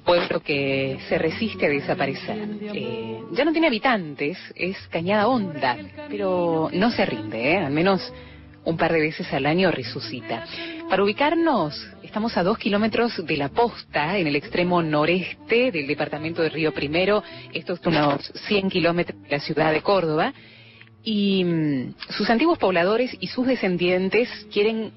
pueblo que se resiste a desaparecer. Ya no tiene habitantes, es Cañada Honda, pero no se rinde, al menos un par de veces al año resucita. Para ubicarnos, estamos a 2 kilómetros de La Posta, en el extremo noreste del departamento de Río Primero. Esto es unos 100 kilómetros de la ciudad de Córdoba. Y sus antiguos pobladores y sus descendientes quieren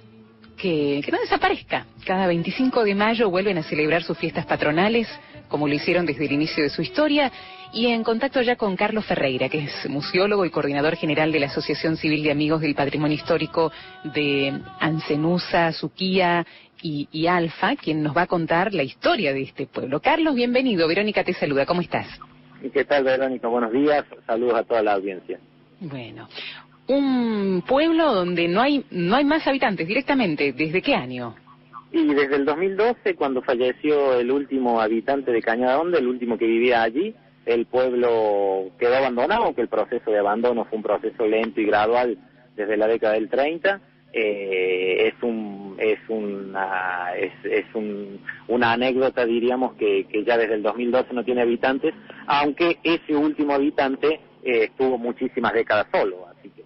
que no desaparezca. Cada 25 de mayo vuelven a celebrar sus fiestas patronales, como lo hicieron desde el inicio de su historia, y en contacto ya con Carlos Ferreira, que es museólogo y coordinador general de la Asociación Civil de Amigos del Patrimonio Histórico de Ancenusa, Suquía y Alfa, quien nos va a contar la historia de este pueblo. Carlos, bienvenido. Verónica te saluda. ¿Cómo estás? ¿Qué tal, Verónica? Buenos días. Saludos a toda la audiencia. Bueno, un pueblo donde no hay más habitantes directamente. ¿Desde qué año? Y desde el 2012, cuando falleció el último habitante de Cañada Honda, el último que vivía allí, el pueblo quedó abandonado, aunque el proceso de abandono fue un proceso lento y gradual desde la década del 30. Una anécdota, diríamos, que ya desde el 2012 no tiene habitantes, aunque ese último habitante estuvo muchísimas décadas solo, así que...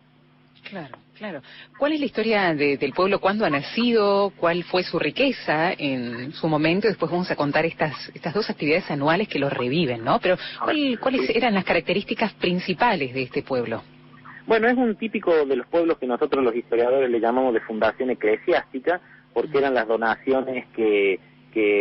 Claro. ¿Cuál es la historia del pueblo? ¿Cuándo ha nacido? ¿Cuál fue su riqueza en su momento? Después vamos a contar estas dos actividades anuales que lo reviven, ¿no? Pero ¿cuáles eran las características principales de este pueblo? Bueno, es un típico de los pueblos que nosotros los historiadores le llamamos de fundación eclesiástica, porque eran las donaciones que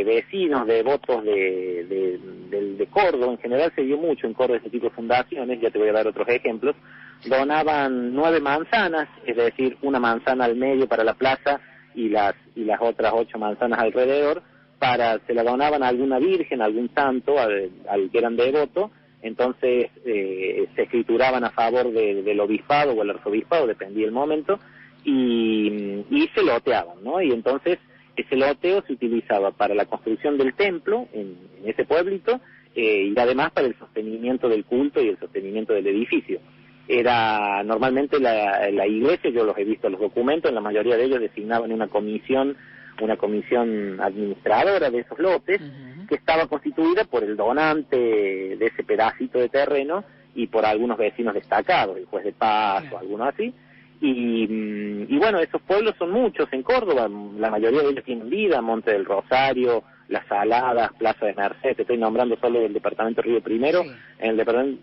vecinos, devotos de Córdoba, en general se dio mucho en Córdoba ese tipo de fundaciones, ya te voy a dar otros ejemplos, donaban 9 manzanas, es decir, una manzana al medio para la plaza y las otras 8 manzanas alrededor, se la donaban a alguna virgen, a algún santo, al que eran devotos. Entonces se escrituraban a favor del obispado o el arzobispado, dependía el momento, y se loteaban, ¿no? Y entonces ese loteo se utilizaba para la construcción del templo en ese pueblito, y además para el sostenimiento del culto y el sostenimiento del edificio. Era normalmente la iglesia, yo los he visto en los documentos, en la mayoría de ellos designaban una comisión administradora de esos lotes, que estaba constituida por el donante de ese pedacito de terreno y por algunos vecinos destacados, el juez de paz o alguno así. Y bueno, esos pueblos son muchos en Córdoba, la mayoría de ellos tienen vida: Monte del Rosario, Las Saladas, Plaza de Merced. Te estoy nombrando solo del departamento Río Primero. Sí. En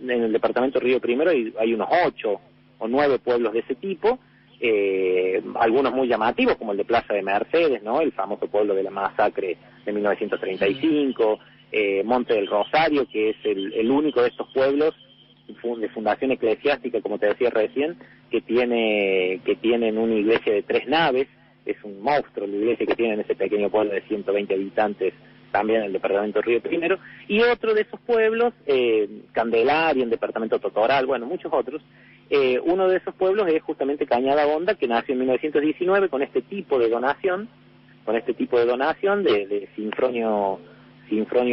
el departamento Río Primero hay unos 8 o 9 pueblos de ese tipo, algunos muy llamativos, como el de Plaza de Mercedes, ¿no? El famoso pueblo de la masacre de 1935, Monte del Rosario, que es el único de estos pueblos de fundación eclesiástica, como te decía recién, que tienen una iglesia de 3 naves. Es un monstruo la iglesia que tiene en ese pequeño pueblo de 120 habitantes, también en el departamento Río Primero. Y otro de esos pueblos, Candelaria, en el departamento Totoral, bueno, muchos otros. Uno de esos pueblos es justamente Cañada Honda, que nació en 1919 con este tipo de donación, de Sinfronio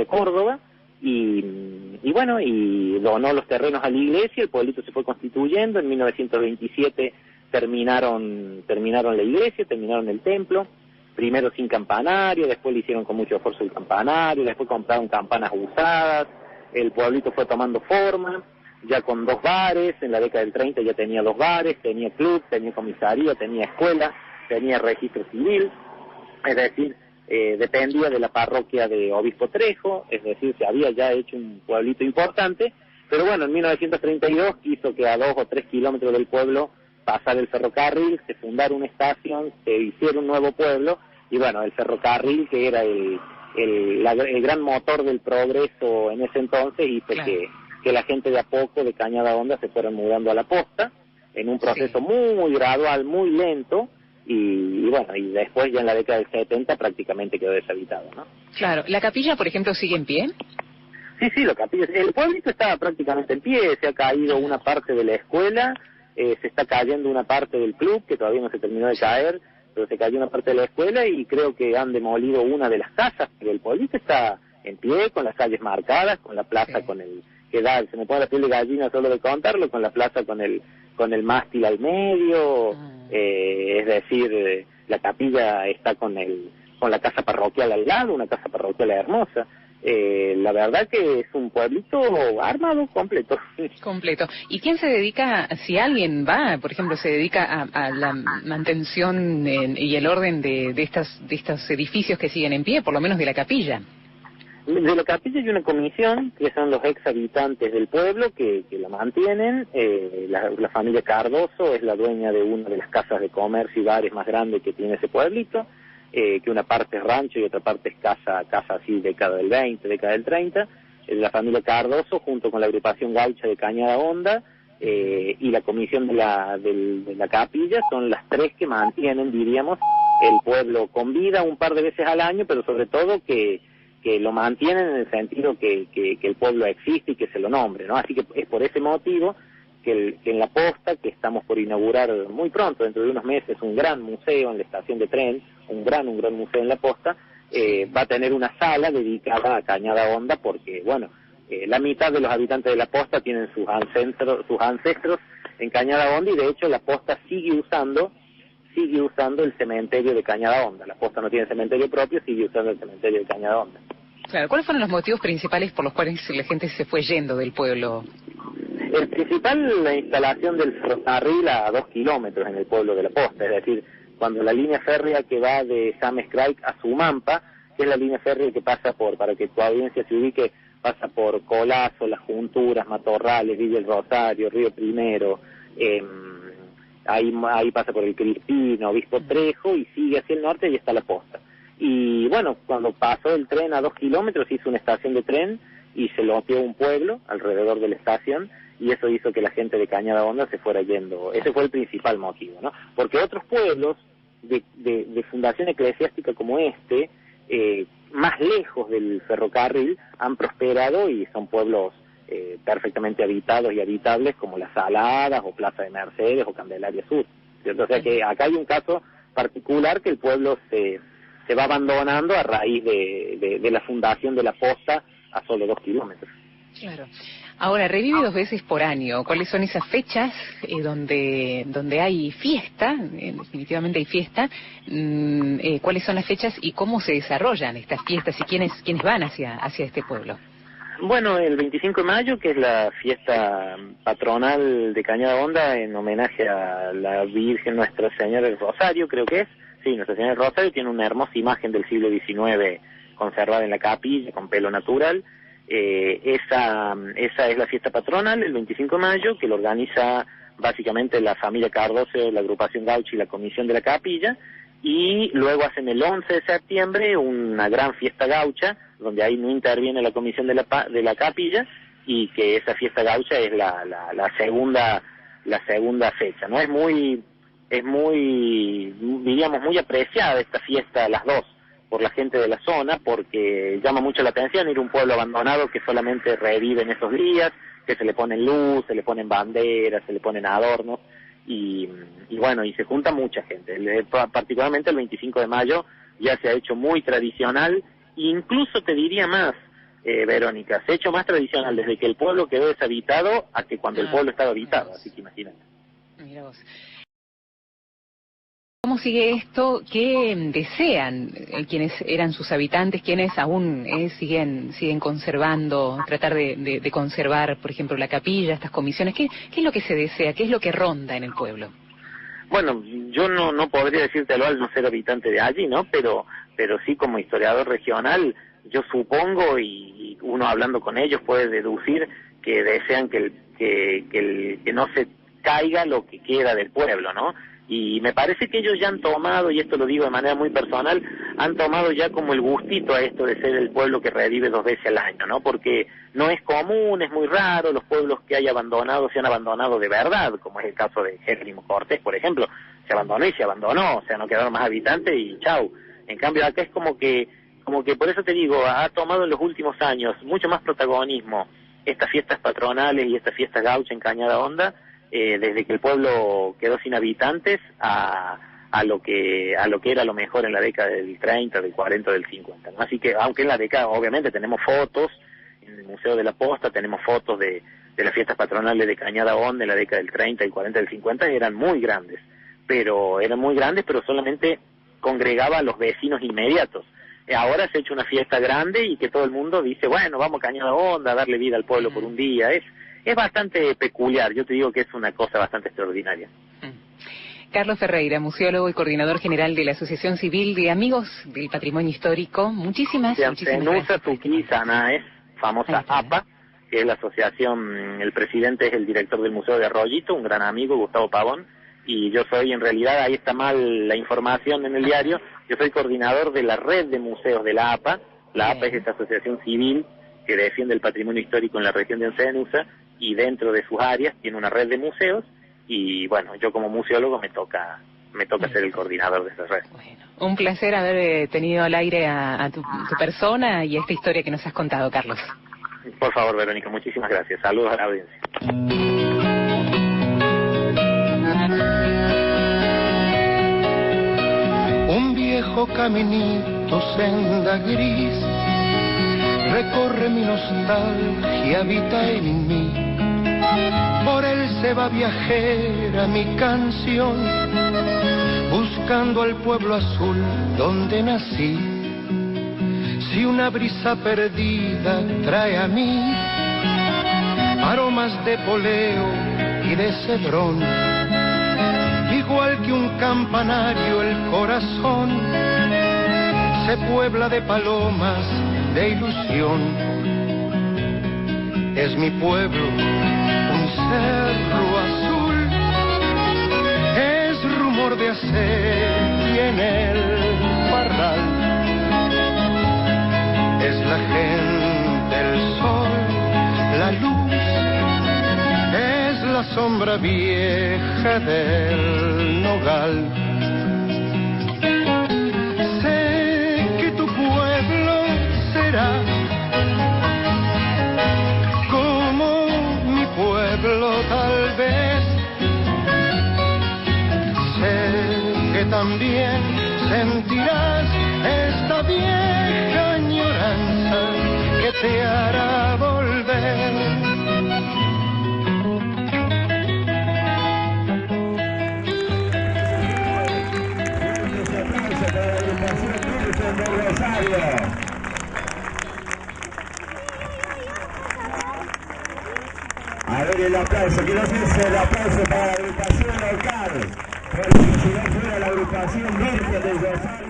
Córdoba, y bueno, y donó los terrenos a la iglesia. El pueblito se fue constituyendo. En 1927 terminaron la iglesia, terminaron el templo, primero sin campanario, después le hicieron con mucho esfuerzo el campanario, después compraron campanas usadas. El pueblito fue tomando forma, ya con 2 bares. En la década del 30 ya tenía 2 bares, tenía club, tenía comisaría, tenía escuela, tenía registro civil, es decir, dependía de la parroquia de Obispo Trejo, es decir, se había ya hecho un pueblito importante. Pero bueno, en 1932 hizo que a 2 o 3 kilómetros del pueblo pasara el ferrocarril, se fundara una estación, se hiciera un nuevo pueblo, y bueno, el ferrocarril, que era el gran motor del progreso en ese entonces, hizo que la gente de a poco de Cañada Honda se fueran mudando a La Posta, en un proceso muy gradual, muy lento. Y bueno, y después ya en la década del 70 prácticamente quedó deshabitado, ¿no? Claro. ¿La capilla, por ejemplo, sigue en pie? Sí, la capilla. El pueblito está prácticamente en pie, se ha caído una parte de la escuela, se está cayendo una parte del club, que todavía no se terminó de caer, pero se cayó una parte de la escuela, y creo que han demolido una de las casas, pero el pueblito está en pie, con las calles marcadas, con la plaza, se me pone la piel de gallina solo de contarlo, con la plaza con el mástil al medio. Es decir, la capilla está con la casa parroquial al lado, una casa parroquial hermosa. La verdad que es un pueblito armado completo. Completo. ¿Y quién se dedica, si alguien va, por ejemplo, se dedica a la mantención y el orden de estos edificios que siguen en pie, por lo menos de la capilla? De la capilla hay una comisión, que son los ex habitantes del pueblo, que la mantienen. La familia Cardoso es la dueña de una de las casas de comercio y bares más grandes que tiene ese pueblito, que una parte es rancho y otra parte es casa así, década del 20, década del 30. La familia Cardoso, junto con la agrupación gaucha de Cañada Honda, y la comisión de la capilla, son las tres que mantienen, diríamos, el pueblo con vida un par de veces al año, pero sobre todo que lo mantienen en el sentido que el pueblo existe y que se lo nombre, ¿no? Así que es por ese motivo que en la posta, que estamos por inaugurar muy pronto, dentro de unos meses, un gran museo en la estación de tren, un gran museo en la posta, va a tener una sala dedicada a Cañada Honda, porque, bueno, la mitad de los habitantes de la posta tienen sus ancestros en Cañada Honda, y de hecho la posta sigue usando el cementerio de Cañada Honda. La posta no tiene cementerio propio, sigue usando el cementerio de Cañada Honda. Claro, ¿cuáles fueron los motivos principales por los cuales la gente se fue yendo del pueblo? El principal, la instalación del ferrocarril a 2 kilómetros en el pueblo de la posta, es decir, cuando la línea férrea que va de Samescraik a Sumampa, que es la línea férrea que pasa para que tu audiencia se ubique, pasa por Colazo, Las Junturas, Matorrales, Villa El Rosario, Río Primero, ahí pasa por el Crispino, Obispo Trejo, y sigue hacia el norte y está la posta. Y bueno, cuando pasó el tren a 2 kilómetros, hizo una estación de tren y se loteó un pueblo alrededor de la estación, y eso hizo que la gente de Cañada Honda se fuera yendo. Ese fue el principal motivo, ¿no? Porque otros pueblos de fundación eclesiástica como este, más lejos del ferrocarril, han prosperado y son pueblos perfectamente habitados y habitables, como Las Saladas o Plaza de Mercedes o Candelaria Sur, ¿cierto? O sea que acá hay un caso particular, que el pueblo se va abandonando a raíz de la fundación de la posta a solo 2 kilómetros. Claro. Ahora, revive 2 veces por año. ¿Cuáles son esas fechas donde hay fiesta? Definitivamente hay fiesta. ¿Cuáles son las fechas y cómo se desarrollan estas fiestas y quiénes van hacia este pueblo? Bueno, el 25 de mayo, que es la fiesta patronal de Cañada Honda, en homenaje a la Virgen Nuestra Señora del Rosario, creo que es. Sí, Nuestra Señora del Rosario tiene una hermosa imagen del siglo XIX conservada en la capilla, con pelo natural. Esa es la fiesta patronal, el 25 de mayo, que lo organiza básicamente la familia Cardoso, la agrupación gaucha y la comisión de la capilla, y luego hacen el 11 de septiembre una gran fiesta gaucha, donde ahí no interviene la comisión de la capilla, y que esa fiesta gaucha es la segunda fecha, ¿no? Es muy, diríamos, muy apreciada esta fiesta, las dos, por la gente de la zona, porque llama mucho la atención ir a un pueblo abandonado que solamente revive en esos días, que se le ponen luz, se le ponen banderas, se le ponen adornos, y bueno, y se junta mucha gente. Particularmente el 25 de mayo ya se ha hecho muy tradicional, incluso te diría más, Verónica, se ha hecho más tradicional desde que el pueblo quedó deshabitado a que cuando el pueblo estaba habitado, así que imagínate. Mira vos. ¿Cómo sigue esto? ¿Qué desean quienes eran sus habitantes, quienes aún siguen conservando, tratar de conservar, por ejemplo, la capilla, estas comisiones? ¿Qué es lo que se desea? ¿Qué es lo que ronda en el pueblo? Bueno, yo no podría decírtelo al no ser habitante de allí, ¿no? Pero sí, como historiador regional, yo supongo, y uno hablando con ellos puede deducir, que desean que no se caiga lo que queda del pueblo, ¿no? Y me parece que ellos ya han tomado, y esto lo digo de manera muy personal, han tomado ya como el gustito a esto de ser el pueblo que revive 2 veces al año, ¿no? Porque no es común, es muy raro, los pueblos que hay abandonado se han abandonado de verdad, como es el caso de Jerónimo Cortés, por ejemplo, se abandonó y se abandonó, o sea, no quedaron más habitantes y chau. En cambio acá es como que por eso te digo, ha tomado en los últimos años mucho más protagonismo estas fiestas patronales y estas fiestas gaucha en Cañada Honda, desde que el pueblo quedó sin habitantes a lo que era lo mejor en la década del 30, del 40, del 50, ¿no? Así que, aunque en la década, obviamente, tenemos fotos, en el Museo de la Posta tenemos fotos de las fiestas patronales de Cañada Honda en la década del 30, del 40, del 50, eran muy grandes, pero solamente congregaba a los vecinos inmediatos. ahora se ha hecho una fiesta grande y que todo el mundo dice, bueno, vamos a Cañada Honda, a darle vida al pueblo por un día. Es bastante peculiar, yo te digo que es una cosa bastante extraordinaria. Carlos Ferreira, museólogo y coordinador general de la Asociación Civil de Amigos del Patrimonio Histórico. Muchísimas gracias. Tuquisana, famosa APA, que es la asociación, el presidente es el director del Museo de Arroyito, un gran amigo, Gustavo Pavón, y yo soy, en realidad, ahí está mal la información en el diario, yo soy coordinador de la red de museos de la APA. La APA es esta asociación civil que defiende el patrimonio histórico en la región de Oncenusa, y dentro de sus áreas tiene una red de museos, y bueno, yo como museólogo me toca ser el coordinador de esa red. Bueno, un placer haber tenido al aire a tu persona y esta historia que nos has contado, Carlos. Por favor, Verónica, muchísimas gracias. Saludos a la audiencia. Un viejo caminito, senda gris, recorre mi nostalgia, habita en mí. Por él se va viajera mi canción, buscando al pueblo azul donde nací. Si una brisa perdida trae a mí aromas de poleo y de cedrón, igual que un campanario el corazón se puebla de palomas de ilusión. Es mi pueblo un cerro azul, es rumor de aceite en el parral, es la gente, el sol, la luz, es la sombra vieja del nogal. Sé que tu pueblo será pueblo, tal vez. Sé que también sentirás esta vieja añoranza que te hará volver. A ver el aplauso, quiero hacerse el aplauso para la agrupación local, porque si no fuera la agrupación Virgen del Rosario.